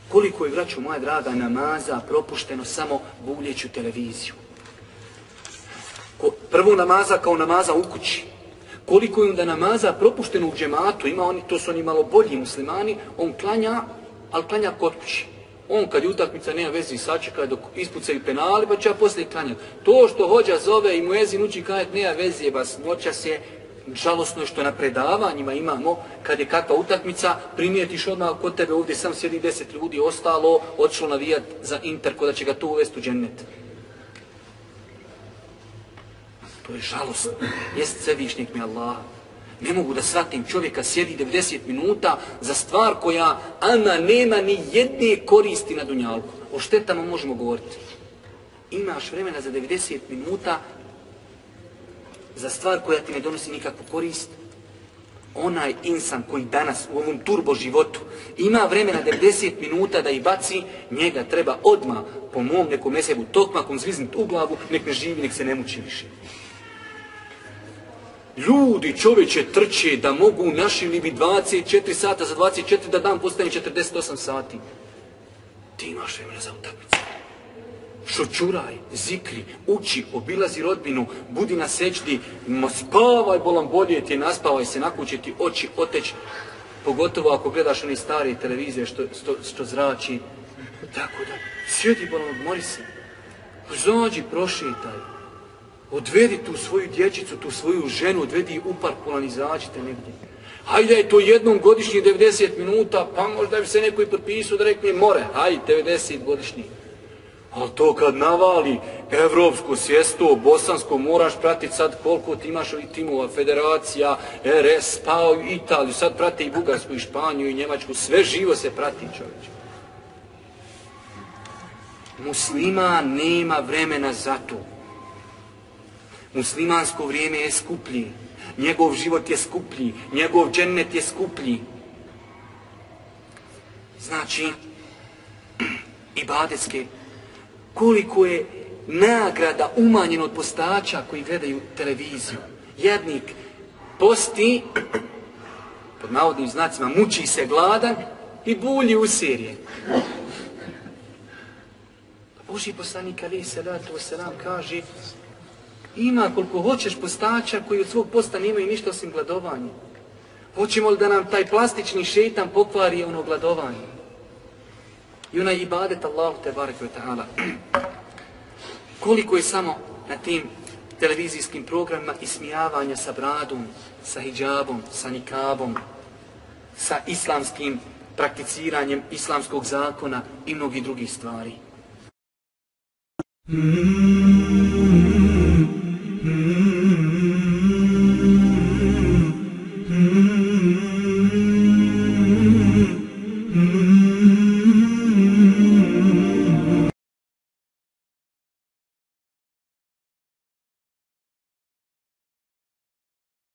Koliko je, braćo moja draga, namaza propušteno samo guljeću televiziju. Prvo namaza kao namaza u kući. Koliko je onda namaza propušteno u džematu, to su oni malo bolji muslimani, on klanja, ali klanja kod kući. On kad je utakmica nema vezi sačeka dok ispucaju penali, pa će ja poslije klanjati. To što hođa zove i muezin uči klanjati nema veze, vas noćas je. Žalosno je što na predavanjima imamo, kad je kakva utakmica, primijetiš odmah kod tebe ovdje sam sjedi 10 ljudi, ostalo, odšlo navijat za Inter, ko da će ga to uvesti u džennet. To je žalosno. Jest svevišnjeg mi Allah. Ne mogu da shvatim, čovjeka sjedi 90 minuta za stvar koja ama nema ni jedne koristi na dunjalku. O štetama možemo govoriti. Imaš vremena za 90 minuta za stvar koja ti ne donosi nikakvu korist. Onaj insan koji danas u ovom turbo životu ima vremena 90 minuta da ih baci, njega treba odmah po mom nekom mesebu tokmakom zviznut u glavu, nek ne živi, nek se ne muči više. Ljudi, čovječe, trče da mogu našili bi 24 sata za 24 da dan postane 48 sati. Ti imaš vremena za utakmicu. Šočuraj, zikri, uči, obilazi rodbinu, budi na sećdi, spavaj bolan bolje ti, naspavaj se, nakuće ti oči, oteć, pogotovo ako gledaš one stare televizije što zrači. Tako da, sjedi bolan, odmori se, zađi, prošetaj, odvedi tu svoju dječicu, tu svoju ženu, odvedi u park, bolan, izađite negdje. Hajde je to jednom godišnji 90 minuta, pa možda bi se neko i potpisao da rekne more, hajde 90 godišnji. Ali to kad navali evropsko, sjesto, bosansko, moraš pratiti sad koliko ti imaš ovih timova, federacija, RS, pa Italiju, sad prate i Bugarsku, i Španiju, i Njemačku, sve živo se prati, čovječe. Musliman nema vremena za to. Muslimansko vrijeme je skuplji, njegov život je skuplji, njegov džennet je skuplji. Znači, ibadetske, koliko je nagrada umanjeno od postača koji gledaju televiziju. Jednik posti, pod navodnim znacima, muči se gladan i bulji u serije. Božji poslanik alejhi selatu vesselam kaže, ima koliko hoćeš postača koji od svog posta nemaju ništa osim gladovanja. Hoćemo li da nam taj plastični šejtan pokvari ono gladovanje? I onaj ibadet Allahu tebareke ve ta'ala. Koliko je samo na tim televizijskim programima ismijavanja sa bradom, sa hidžabom, sa nikabom, sa islamskim prakticiranjem islamskog zakona i mnogih drugih stvari.